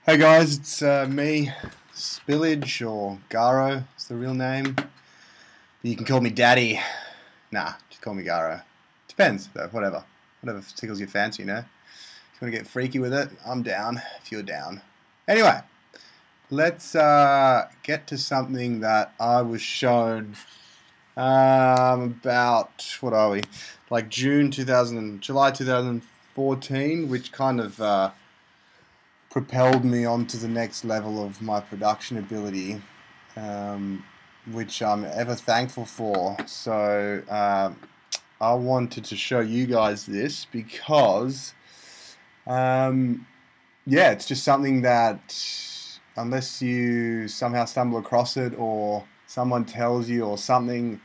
Hey guys, it's me, Spillage, or Garo is the real name. You can call me Daddy. Nah, just call me Garo. Depends, though, whatever. Whatever tickles your fancy, you know? If you want to get freaky with it, I'm down, if you're down. Anyway, let's get to something that I was shown about, what are we? Like July 2014, which kind of propelled me onto the next level of my production ability, which I'm ever thankful for. So I wanted to show you guys this because, yeah, it's just something that unless you somehow stumble across it or someone tells you or something,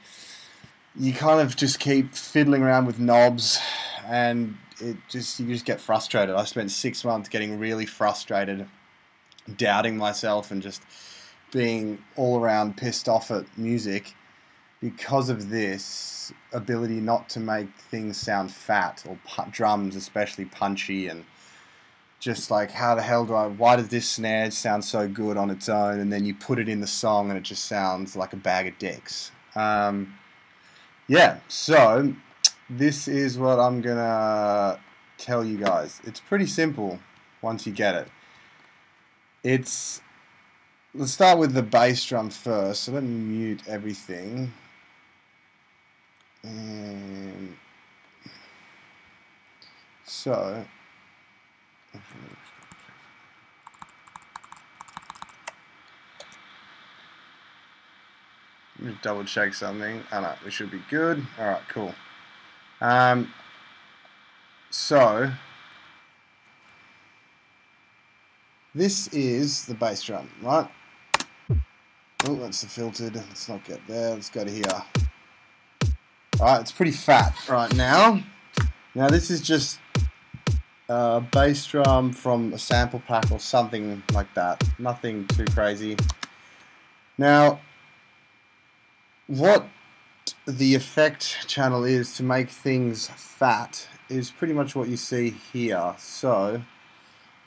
you kind of just keep fiddling around with knobs and you just get frustrated. I spent 6 months getting really frustrated, doubting myself and just being all around pissed off at music because of this ability not to make things sound fat, or drums especially punchy, and just like, how the hell why does this snare sound so good on its own, and then you put it in the song and it just sounds like a bag of dicks. Yeah, so this is what I'm gonna tell you guys. It's pretty simple once you get it. Let's start with the bass drum first. So let me mute everything. And so let me double check something. Oh no, we should be good. Alright, cool. So this is the bass drum, right? Oh, that's the filtered. Let's not get there. Let's go to here. Alright, it's pretty fat right now. Now this is just a bass drum from a sample pack or something like that. Nothing too crazy. Now, what the effect channel is to make things fat is pretty much what you see here. So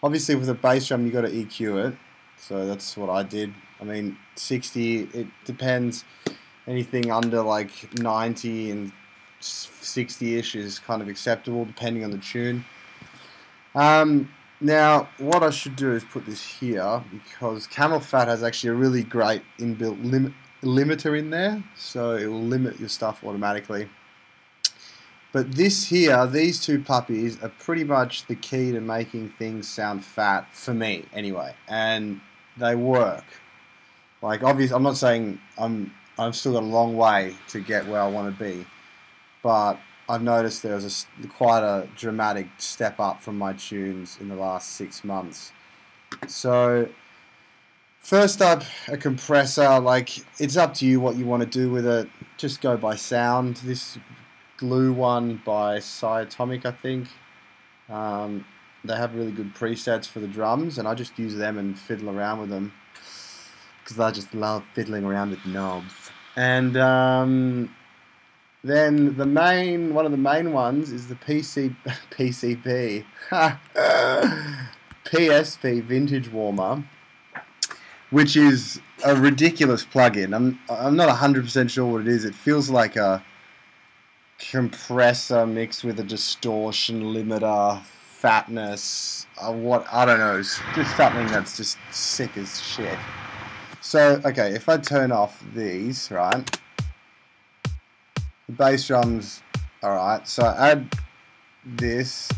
obviously with a bass drum you got to EQ it, so that's what I did. I mean 60, it depends, anything under like 90 and 60ish is kind of acceptable depending on the tune. Now what I should do is put this here, because Camel Fat has actually a really great inbuilt limiter in there, so it will limit your stuff automatically. But this here, these two puppies are pretty much the key to making things sound fat, for me anyway, and they work. Like, obviously, I'm not saying I've still got a long way to get where I want to be, but I've noticed there was quite a dramatic step up from my tunes in the last 6 months. So first up, a compressor. Like, it's up to you what you want to do with it. Just go by sound. This glue one by Atomic, I think. They have really good presets for the drums, and I just use them and fiddle around with them because I just love fiddling around with knobs. And then one of the main ones is the PCP PSP Vintage Warmer, which is a ridiculous plugin. I'm not 100% sure what it is. It feels like a compressor mixed with a distortion limiter, fatness, I don't know. It's just something that's just sick as shit. So, okay, if I turn off these, right, the bass drums, alright, so I add this,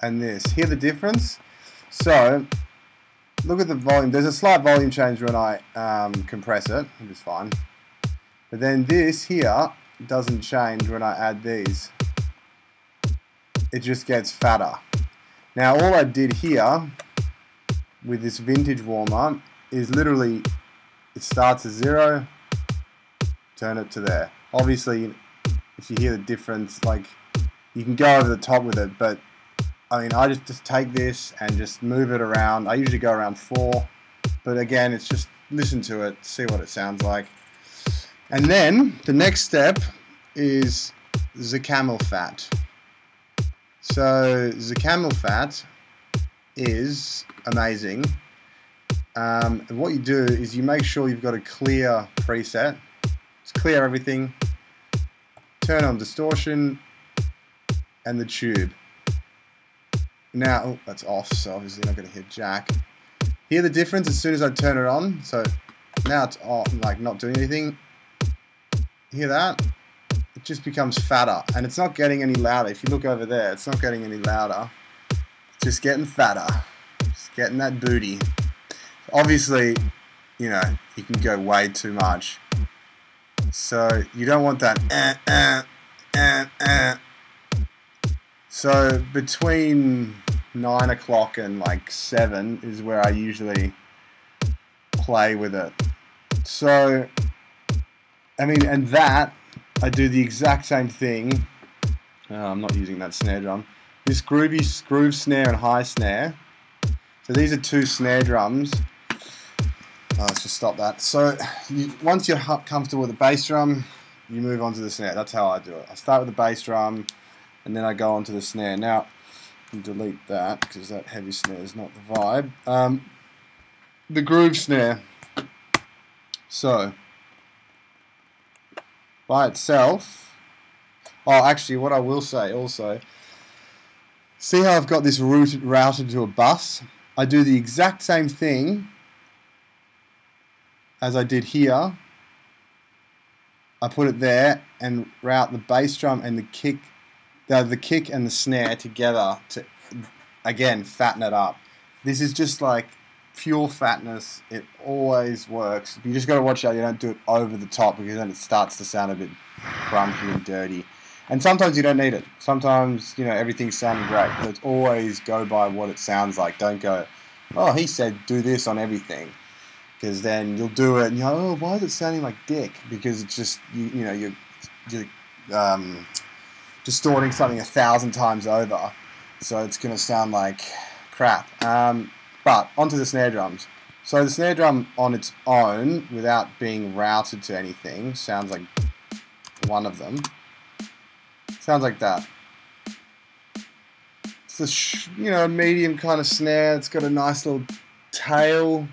and this. Hear the difference? So look at the volume. There's a slight volume change when I compress it, which is fine. But then this here doesn't change when I add these. It just gets fatter. Now all I did here with this vintage warmer is literally, it starts at 0, turn it to there. Obviously, if you hear the difference, like, you can go over the top with it, but I mean, I just take this and just move it around. I usually go around 4, but again, it's just listen to it, see what it sounds like. And then the next step is the Camel Fat. So the camel fat is amazing. And what you do is you make sure you've got a clear preset. Just clear everything. Turn on distortion and the tube. Now, oh, that's off, so obviously not going to hit jack. Hear the difference as soon as I turn it on. So now it's off, like not doing anything. Hear that? It just becomes fatter, and it's not getting any louder. If you look over there, it's not getting any louder. It's just getting fatter. Just getting that booty. Obviously, you know, you can go way too much. So you don't want that. So between 9 o'clock and like 7 is where I usually play with it. So, I mean, and that, I do the exact same thing. I'm not using that snare drum. This groove snare and high snare. So these are 2 snare drums. Let's just stop that. So once you're comfortable with the bass drum, you move on to the snare. That's how I do it. I start with the bass drum, and then I go on to the snare. Now, I can delete that because that heavy snare is not the vibe. The groove snare. So, by itself, oh, actually, what I will say also, see how I've got this routed to a bus? I do the exact same thing as I did here. I put it there and route the bass drum and the kick and the snare together to, again, fatten it up. This is just like pure fatness. It always works. You just got to watch out you don't do it over the top, because then it starts to sound a bit crunchy and dirty. And sometimes you don't need it. Sometimes, you know, everything's sounding great. But always go by what it sounds like. Don't go, oh, he said do this on everything. Because then you'll do it and you're like, oh, why is it sounding like dick? Because it's just, you know, you're distorting something 1,000 times over. So it's going to sound like crap. But onto the snare drums. So the snare drum on its own, without being routed to anything, sounds like one of them. Sounds like that. It's a you know, medium kind of snare. It's got a nice little tail.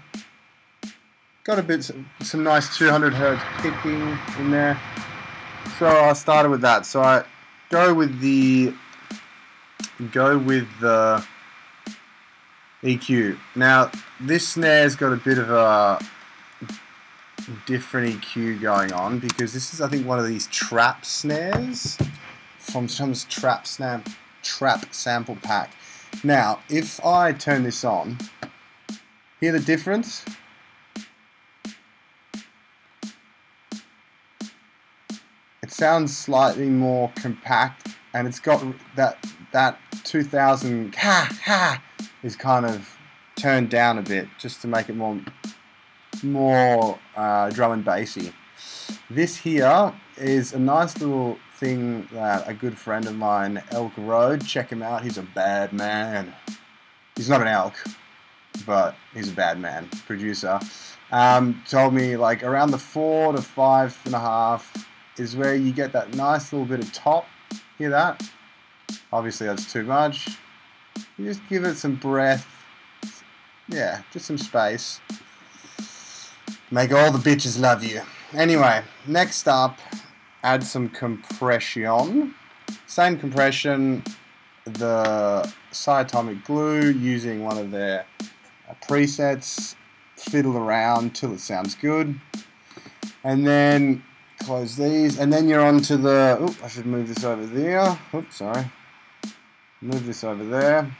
Got a bit some nice 200 hertz picking in there. So I started with that. So I go with the EQ. Now this snare's got a bit of a different EQ going on, because this is, I think, one of these trap snares from some trap sample pack. Now if I turn this on, hear the difference? It sounds slightly more compact, and it's got that 2000 is kind of turned down a bit, just to make it more drum and bassy. This here is a nice little thing that a good friend of mine, Elk Road, check him out, he's a bad man. He's not an elk, but he's a bad man, producer. Told me like around the 4 to 5.5 is where you get that nice little bit of top. Hear that? Obviously that's too much. You just give it some breath. Yeah, just some space. Make all the bitches love you. Anyway, next up, add some compression. Same compression, the Cyatomic Glue, using one of their presets. Fiddle around till it sounds good. And then close these, and then you're on to the, oh, I should move this over there. Oops, sorry. Move this over there.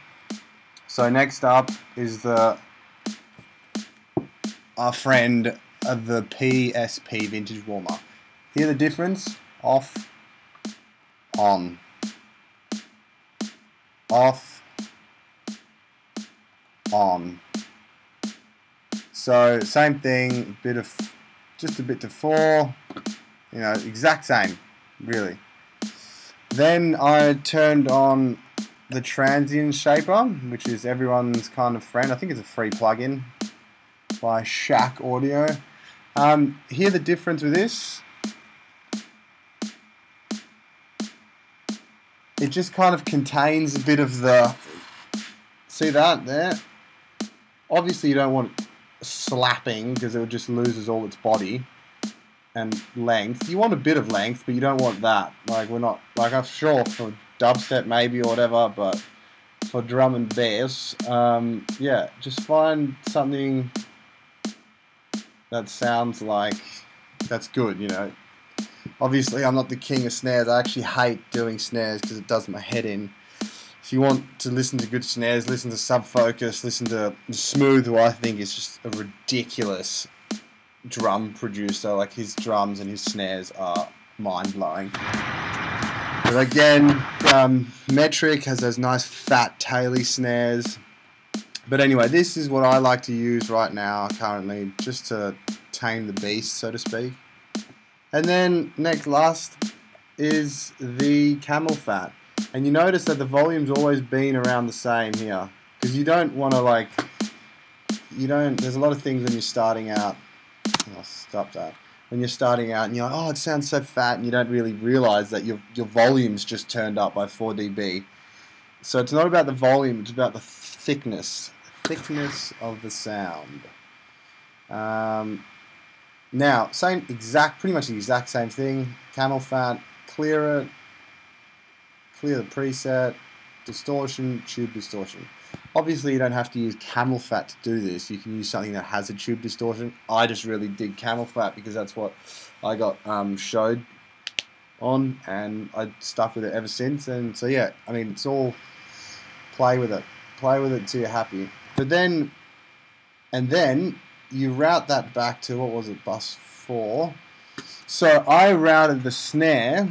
So next up is our friend of the PSP Vintage Warmer. Hear the difference? Off, on, off, on. So same thing, just a bit to 4. You know, exact same, really. Then I turned on the Transient Shaper, which is everyone's kind of friend. I think it's a free plugin by Shack Audio. Hear the difference with this? it just kind of contains a bit of the, see that there? Obviously you don't want it slapping because it just loses all its body and length. You want a bit of length, but you don't want that. Like, we're not, like, I'm sure for dubstep maybe or whatever, but for drum and bass, yeah, just find something that sounds like that's good, you know. Obviously, I'm not the king of snares. I actually hate doing snares because it does my head in. If you want to listen to good snares, listen to Subfocus, listen to Smooth, who I think is just a ridiculous drum producer. Like, his drums and his snares are mind-blowing. But again, Metric has those nice fat taily snares. But anyway, this is what I like to use right now currently, just to tame the beast, so to speak. And then last is the Camel Fat. And you notice that the volume's always been around the same here, because you don't want to, like, there's a lot of things when you're starting out. I'll stop that. When you're starting out and you're like, oh, it sounds so fat, and you don't really realize that your volume's just turned up by 4 dB. So it's not about the volume, it's about the thickness of the sound. Now, pretty much the exact same thing. Camel Fat, clear it, clear the preset, distortion, tube distortion. Obviously, you don't have to use Camel Fat to do this. You can use something that has a tube distortion. I just really dig Camel Fat because that's what I got showed on, and I stuck with it ever since. And so yeah, I mean, it's all play with it till you're happy. But then, you route that back to, what was it, bus 4. So I routed the snare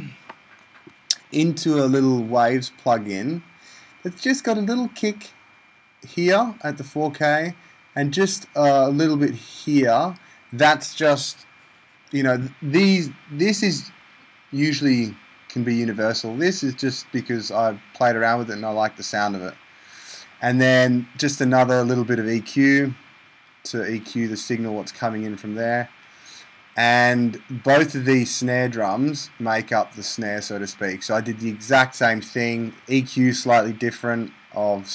into a little Waves plugin. It's just got a little kick here at the 4K and just a little bit here. That's just, you know, this is usually can be universal. This is just because I played around with it and I like the sound of it. And then just another little bit of EQ to EQ the signal what's coming in from there. And both of these snare drums make up the snare, so to speak. So I did the exact same thing. EQ slightly different of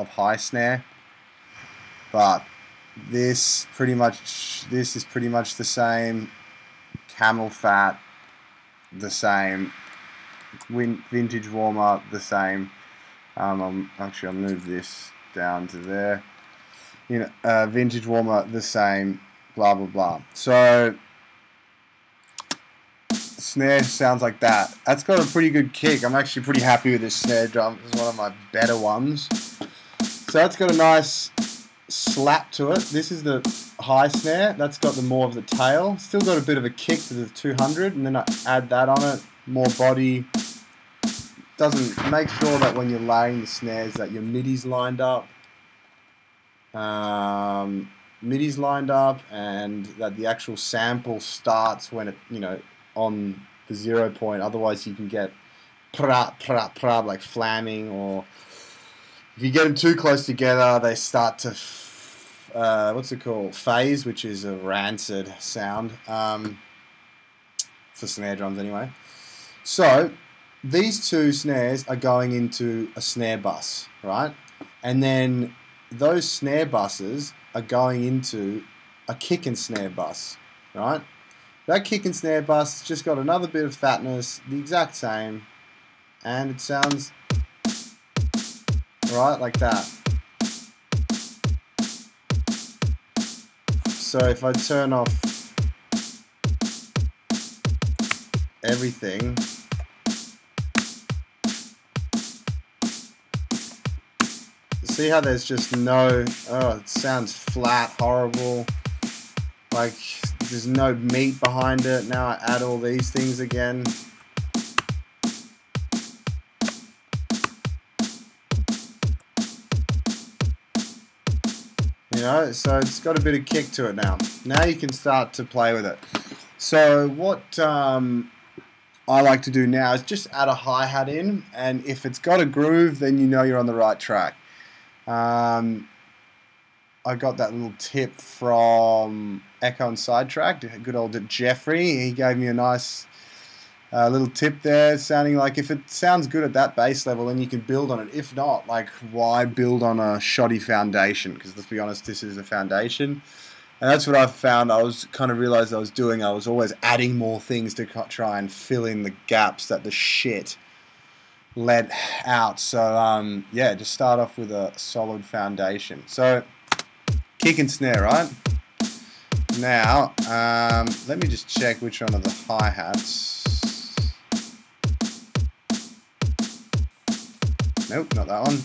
high snare, but this is pretty much the same. Camel Fat, the same. Vintage Warmer, the same. I'll move this down to there. You know, Vintage Warmer, the same. Blah blah blah. So snare sounds like that. That's got a pretty good kick. I'm actually pretty happy with this snare drum. It's one of my better ones. So that's got a nice slap to it. This is the high snare. That's got the more of the tail. Still got a bit of a kick to the 200, and then I add that on it. More body. Doesn't make sure that when you're laying the snares that your MIDI's lined up. MIDI's lined up, and that the actual sample starts when it, you know, on the 0 point. Otherwise, you can get like flamming, or if you get them too close together, they start to what's it called? Phase, which is a rancid sound for snare drums, anyway. So these two snares are going into a snare bus, right? And then those snare buses are going into a kick and snare bus, right? That kick and snare bus just got another bit of fatness, the exact same, and it sounds right like that. So if I turn off everything, see how there's just no, oh, it sounds flat, horrible, like there's no meat behind it. Now I add all these things again. You know, so it's got a bit of kick to it now. Now you can start to play with it. So what I like to do now is just add a hi-hat in, and if it's got a groove, then you know you're on the right track. I got that little tip from Ekko Sidetrack, good old Jeffrey. He gave me a nice A little tip there, sounding like if it sounds good at that bass level, then you can build on it. If not, like, why build on a shoddy foundation? Because let's be honest, this is a foundation. And that's what I've found. I was kind of realized I was doing. I was always adding more things to try and fill in the gaps that the shit let out. So, yeah, just start off with a solid foundation. So, kick and snare, right? Now, let me just check which one of the hi-hats. Nope, not that one.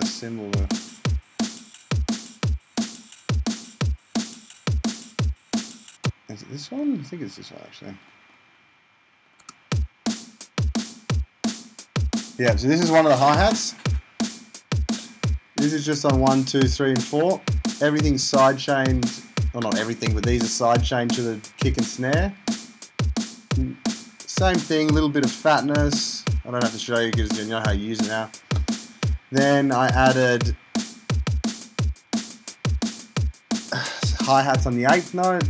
Cymbal. Is it this one? I think it's this one, actually. Yeah, so this is one of the hi-hats. This is just on 1, 2, 3, and 4. Everything's side-chained. Well, not everything, but these are side-chained to the kick and snare. Same thing, a little bit of fatness. I don't have to show you because you know how you use it now. Then I added hi-hats on the 8th note.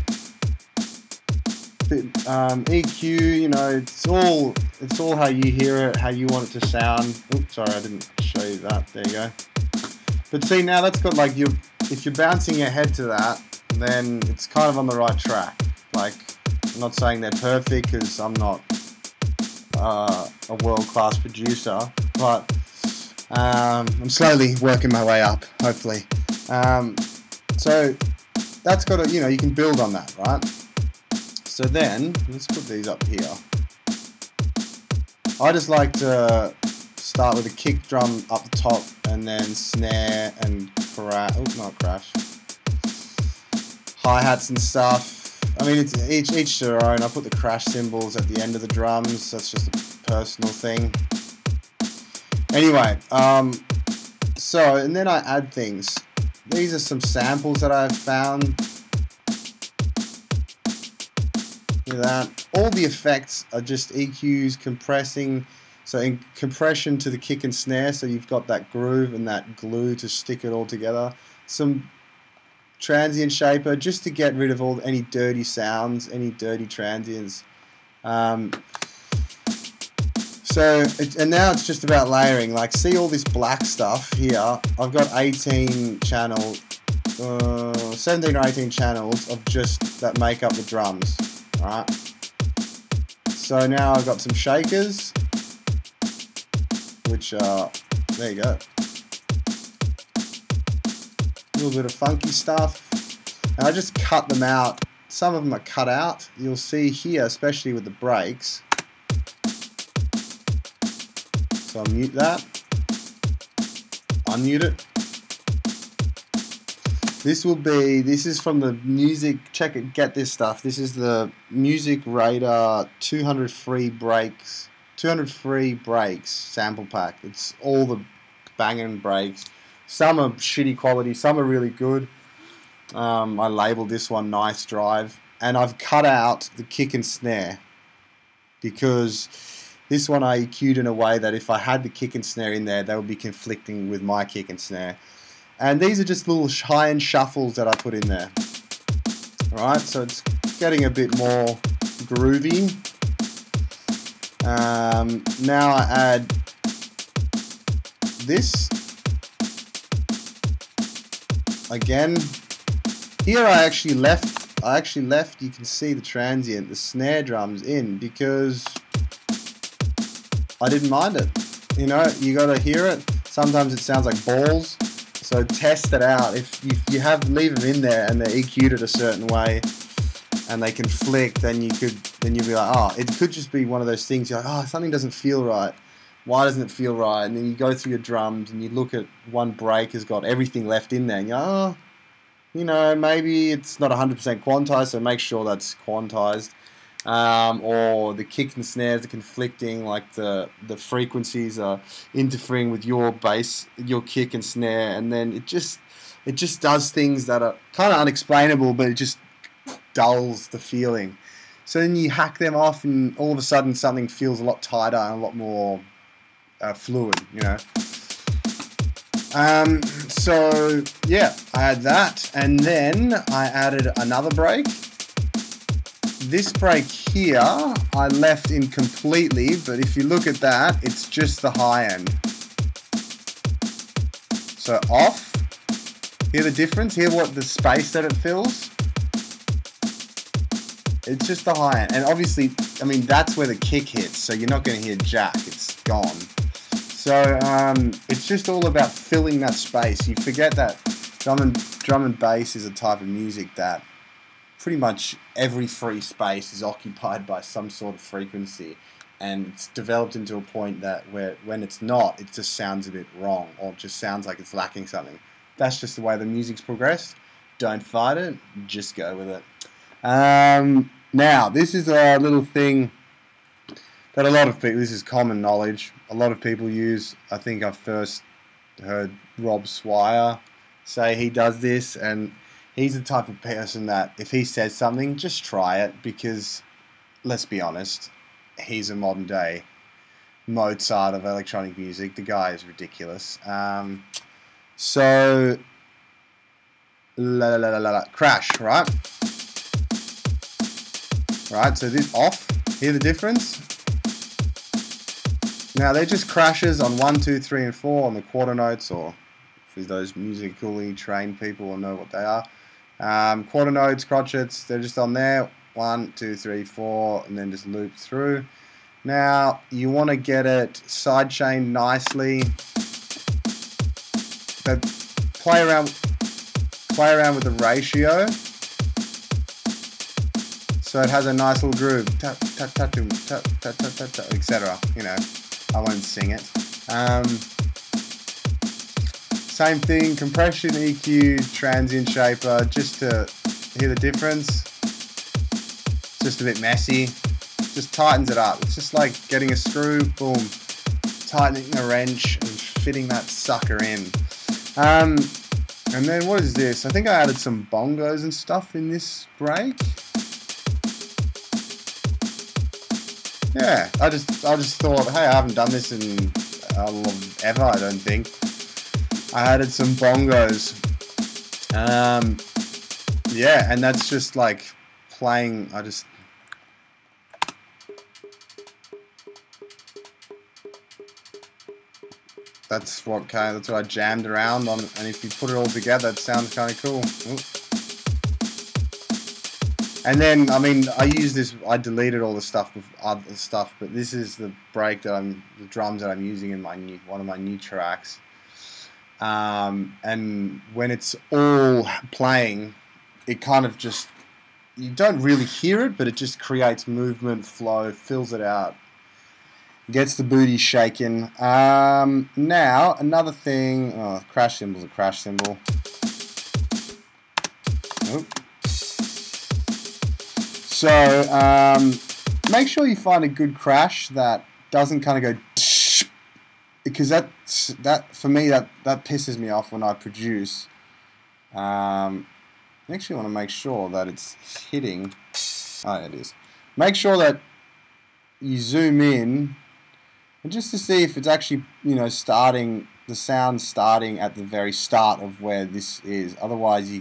EQ, you know, it's all how you hear it, how you want it to sound. Oops, sorry, I didn't show you that. There you go. But see, now that's got like if you're bouncing your head to that, then it's kind of on the right track. Like, I'm not saying they're perfect because I'm not a world-class producer, but I'm slowly working my way up, hopefully. So that's got to, you know, you can build on that, right? So then, let's put these up here. I just like to start with a kick drum up the top and then snare and crash, not crash, hi-hats and stuff. I mean, it's each their own. I put the crash cymbals at the end of the drums. That's just a personal thing. Anyway, so, and then I add things. These are some samples that I've found. Look at that. All the effects are just EQs, compressing. So in compression to the kick and snare, so you've got that groove and that glue to stick it all together. Some transient shaper just to get rid of any dirty sounds, any dirty transients. And now it's just about layering. Like, see all this black stuff here? I've got 17 or 18 channels of just that make up the drums. Alright. So now I've got some shakers, which are, there you go. A little bit of funky stuff. And I just cut them out. Some of them are cut out. You'll see here, especially with the breaks. So I'll mute that. Unmute it. This is from the music, check it, get this stuff. This is the Music Radar 200 free breaks sample pack. It's all the banging breaks. Some are shitty quality, some are really good. I labeled this one Nice Drive. And I've cut out the kick and snare because this one I EQ'd in a way that if I had the kick and snare in there, they would be conflicting with my kick and snare. And these are just little high-end shuffles that I put in there. Alright, so it's getting a bit more groovy. Now I add this. Again, here I actually left, you can see the transient, the snare drums in, because I didn't mind it. You know, you gotta hear it. Sometimes it sounds like balls. So test it out. If you leave them in there and they're EQ'd it a certain way and they conflict, then you'll be like, oh, it could just be one of those things. You're like, oh, something doesn't feel right. Why doesn't it feel right? And then you go through your drums and you look at one break has got everything left in there and you're like, oh, you know, maybe it's not 100% quantized, so make sure that's quantized. Or the kick and snares are conflicting, like the frequencies are interfering with your bass, your kick and snare, and then it just does things that are kind of unexplainable, but it just dulls the feeling. So then you hack them off, and all of a sudden something feels a lot tighter and a lot more fluid, you know. So yeah, I had that, and then I added another break. this break here, I left in completely, but if you look at that, it's just the high end. So off, hear the difference? Hear what the space that it fills? It's just the high end. And obviously, I mean, that's where the kick hits, so you're not going to hear jack, it's gone. So it's just all about filling that space. You forget that drum and bass is a type of music that pretty much every free space is occupied by some sort of frequency, and it's developed into a point that where when it's not, it just sounds a bit wrong, or just sounds like it's lacking something. That's just the way the music's progressed. Don't fight it, just go with it. Now, this is a little thing that a lot of people, this is common knowledge, a lot of people use. I think I first heard Rob Swire say he does this, and he's the type of person that if he says something, just try it, because let's be honest, he's a modern day Mozart of electronic music. The guy is ridiculous. So, crash, right? Right, so this off, hear the difference? Now they're just crashes on 1, 2, 3, and 4 on the quarter notes, or for those musically trained people will know what they are. Quarter notes, crotchets, they're just on there. 1, 2, 3, 4, and then just loop through. Now you want to get it sidechained nicely. So play around with the ratio, so it has a nice little groove. Tap tap tap tap tap tap tap tap, etc. You know, I won't sing it. Same thing, compression, EQ, transient shaper, just to hear the difference. It's just a bit messy. Just tightens it up. It's just like getting a screw, boom, tightening a wrench and fitting that sucker in. And then what is this? I think I added some bongos and stuff in this break. Yeah, I just thought, hey, I haven't done this in ever, I don't think. I added some bongos. Yeah, and that's just like playing. That's what I jammed around on, and if you put it all together, it sounds kind of cool. Ooh. And then, I mean, I deleted all the stuff with other stuff, but this is the break the drums that I'm using in one of my new tracks. And when it's all playing, it kind of just, you don't really hear it, but it just creates movement, flow, fills it out, gets the booty shaking. Now, another thing, crash cymbal's a crash cymbal. Oh. So, make sure you find a good crash that doesn't kind of go, because that for me that pisses me off when I produce. Actually, I want to make sure that it's hitting. Oh, it is. Make sure that you zoom in, and just to see if it's actually, you know, starting, the sound starting at the very start of where this is. Otherwise,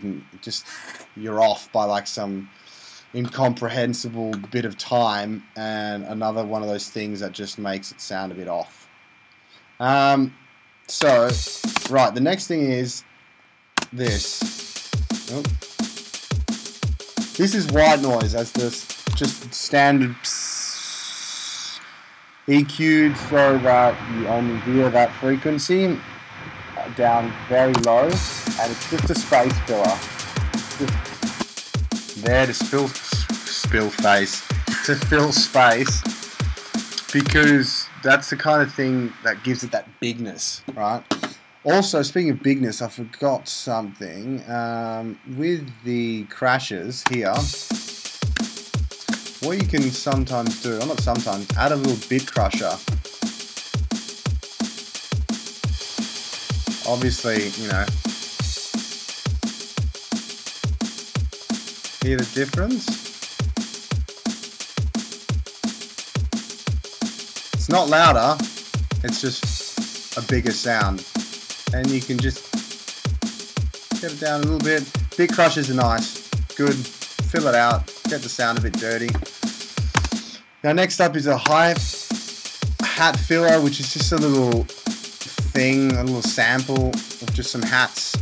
you're off by like some incomprehensible bit of time, and another one of those things that just makes it sound a bit off. So, right, the next thing is this. Oh. This is white noise, as this just standard EQ'd so that you only hear that frequency down very low, and it's just a space filler. Just there to fill space, because that's the kind of thing that gives it that bigness, right? Also, speaking of bigness, I forgot something. With the crashes here, what you can sometimes do, or not sometimes, add a little bit crusher. Obviously, you know, hear the difference? It's not louder, it's just a bigger sound. And you can just get it down a little bit. Big crushes are nice, good fill it out, get the sound a bit dirty. Now next up is a high hat filler, which is just a little thing, a little sample of just some hats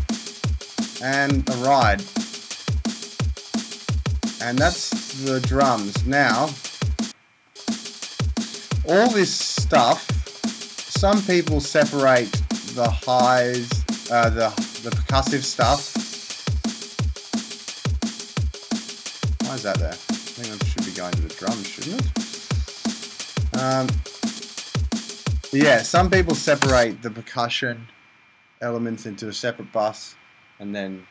and a ride. And that's the drums. Now, all this stuff, some people separate the highs, the percussive stuff. Why is that there? I think it should be going to the drums, shouldn't it? Yeah, some people separate the percussion elements into a separate bus, and then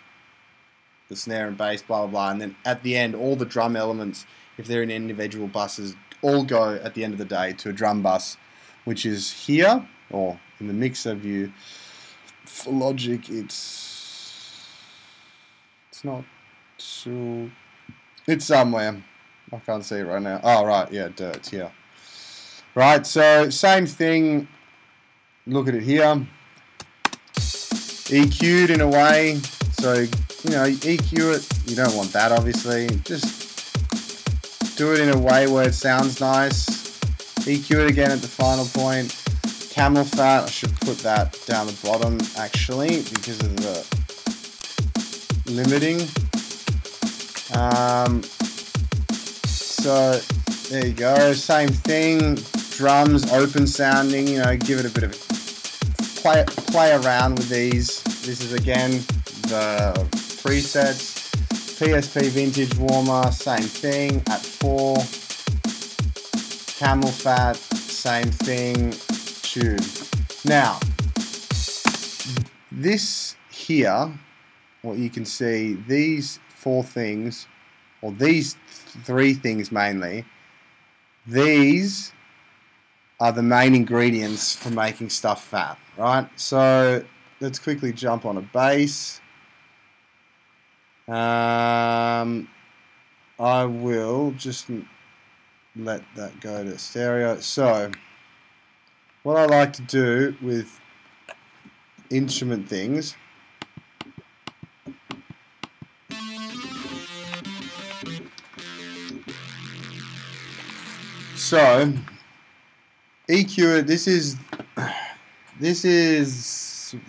the snare and bass, blah, blah, blah, and then at the end, all the drum elements, if they're in individual buses, all go at the end of the day to a drum bus, which is here, or in the mixer view. For Logic, it's not so... It's somewhere. I can't see it right now. Oh, right, yeah, it's here. Right, so same thing. Look at it here. EQ'd in a way. So, you know, EQ it. You don't want that, obviously. Just do it in a way where it sounds nice. EQ it again at the final point. Camel fat. I should put that down the bottom, actually, because of the limiting. So there you go, same thing, drums, open sounding, you know, give it a bit of play around with these. This is again the presets, PSP vintage warmer, same thing at 4, camel fat, same thing, tube. Now, this here, what you can see, these 4 things, or these 3 things mainly, these are the main ingredients for making stuff fat, right? So let's quickly jump on a bass. I will just let that go to stereo. So what I like to do with instrument things, so EQ it. This is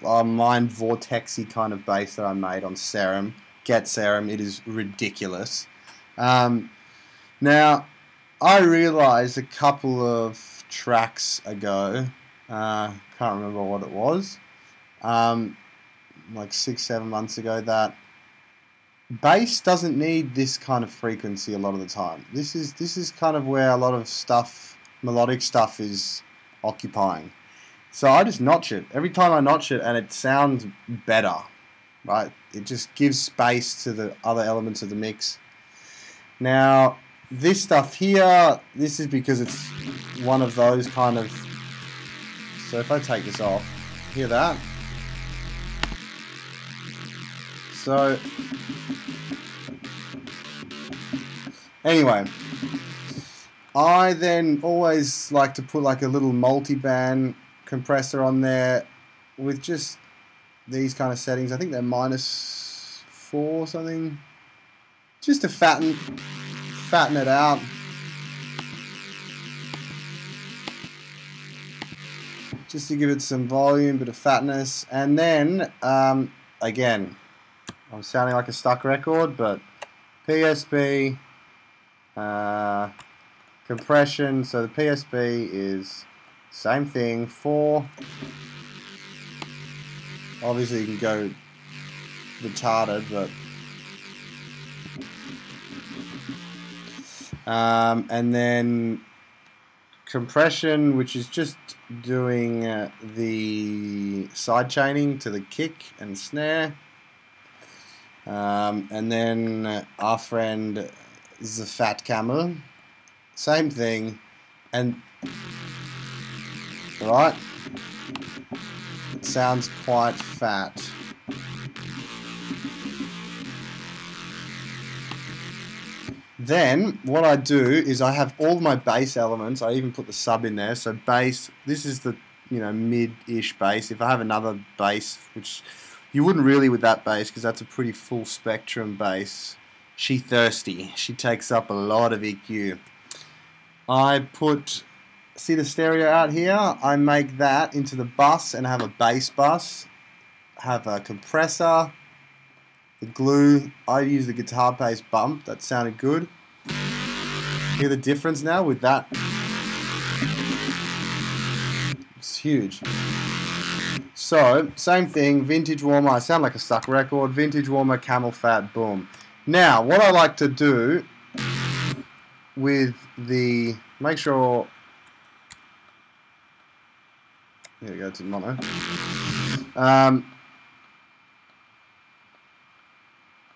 a mind vortexy kind of bass that I made on Serum. Get Serum. It is ridiculous. Now I realized a couple of tracks ago, can't remember what it was, like 6-7 months ago, that bass doesn't need this kind of frequency a lot of the time. This is kind of where a lot of stuff, melodic stuff, is occupying. So I just notch it. Every time I notch it, and it sounds better, right? It just gives space to the other elements of the mix. Now, this stuff here, this is because it's one of those kind of... So if I take this off, hear that? So... Anyway, I then always like to put like a little multi-band compressor on there with just these kind of settings. I think they're -4 or something, just to fatten it out. Just to give it some volume, bit of fatness, and then again, I'm sounding like a stuck record, but PSP. Compression, so the PSP is same thing, 4. Obviously you can go retarded, but and then compression, which is just doing the side chaining to the kick and snare, and then our friend the Fat Camel, same thing, and right, it sounds quite fat. Then what I do is I have all my bass elements. I even put the sub in there. So bass, this is the, you know, mid-ish bass. If I have another bass, which you wouldn't really with that bass because that's a pretty full spectrum bass, she thirsty. She takes up a lot of EQ. I put, see the stereo out here? I make that into the bus and have a bass bus, have a compressor, the glue. I use the guitar bass bump. That sounded good. Hear the difference now with that? It's huge. So, same thing, vintage warmer. I sound like a stuck record. Vintage warmer, camel fat, boom. Now, what I like to do with the, make sure, here we go to mono.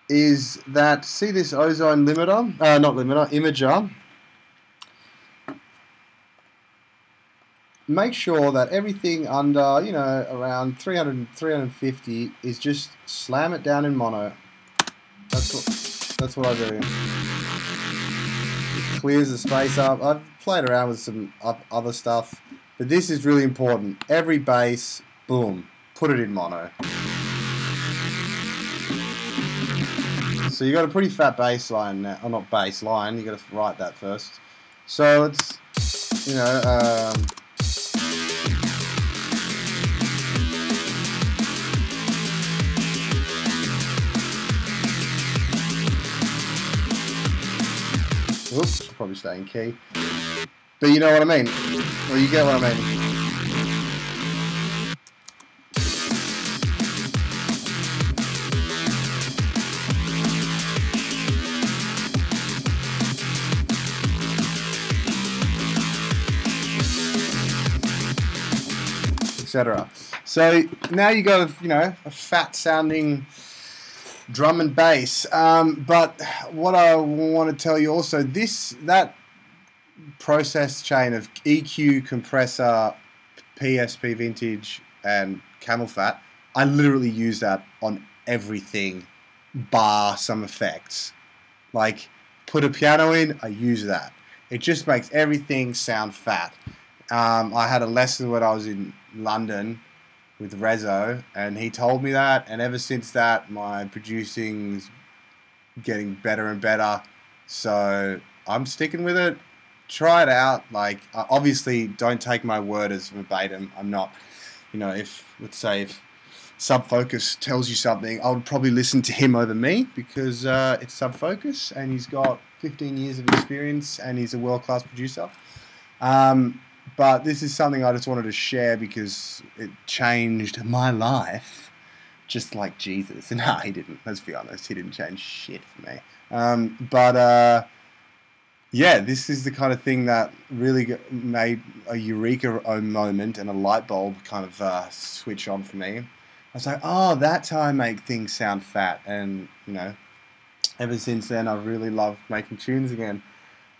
Is that, see this ozone limiter, not limiter, imager. Make sure that everything under, you know, around 300, 350 is just slam it down in mono. That's what I do. It clears the space up. I've played around with some other stuff, but this is really important. Every bass, boom, put it in mono. So you got a pretty fat bass line now, or not bass line, you got to write that first. So it's, you know, oops, probably stay in key. But you know what I mean. Or you get what I mean. Etc. So now you got, you know, a fat sounding drum and bass, but what I want to tell you also, that process chain of EQ, compressor, PSP vintage, and camel fat, I literally use that on everything, bar some effects. Like, put a piano in, I use that. It just makes everything sound fat. I had a lesson when I was in London with Rezo, and he told me that, and ever since that my producing's getting better and better, so I'm sticking with it. Try it out. Like, obviously don't take my word as verbatim. I'm not, you know, if, let's say, if Subfocus tells you something, I would probably listen to him over me, because it's Subfocus and he's got 15 years of experience and he's a world-class producer. But this is something I just wanted to share because it changed my life, just like Jesus. No, he didn't. Let's be honest. He didn't change shit for me. Yeah, this is the kind of thing that really made a eureka moment and a light bulb kind of switch on for me. I was like, oh, that's how I make things sound fat. And, you know, ever since then, I've really loved making tunes again.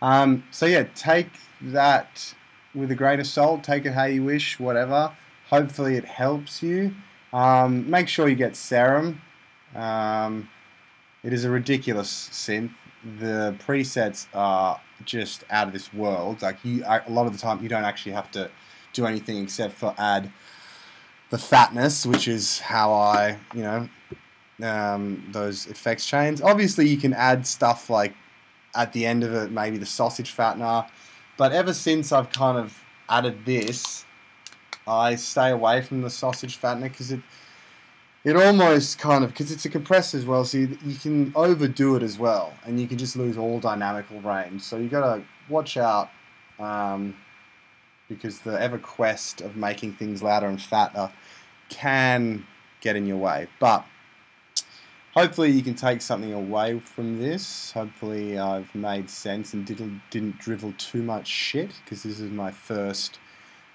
So, yeah, take that with a grain of salt, take it how you wish, whatever. Hopefully it helps you. Make sure you get Serum. It is a ridiculous synth. The presets are just out of this world. Like, a lot of the time you don't actually have to do anything except for add the fatness, which is how I, you know, those effects chains. Obviously you can add stuff like at the end of it, maybe the sausage fattener. But ever since I've kind of added this, I stay away from the sausage fattener because it almost kind of, because it's a compressor as well, so you can overdo it as well, and you can just lose all dynamical range. So you got to watch out, because the ever quest of making things louder and fatter can get in your way. But hopefully you can take something away from this. Hopefully I've made sense and didn't drivel too much shit, because this is my first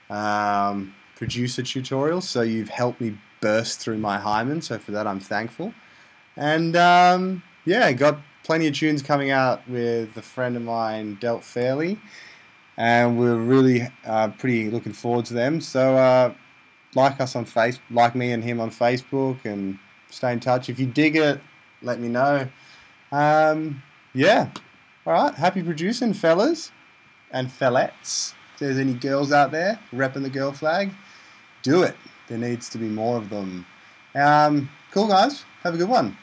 producer tutorial, so you've helped me burst through my hymen, so for that I'm thankful. And yeah, got plenty of tunes coming out with a friend of mine, Dealt Fairly, and we're really pretty looking forward to them. So like us on like me and him on Facebook, and stay in touch. If you dig it, let me know. Yeah. Alright, happy producing, fellas and fellettes. If there's any girls out there repping the girl flag, do it. There needs to be more of them. Cool, guys. Have a good one.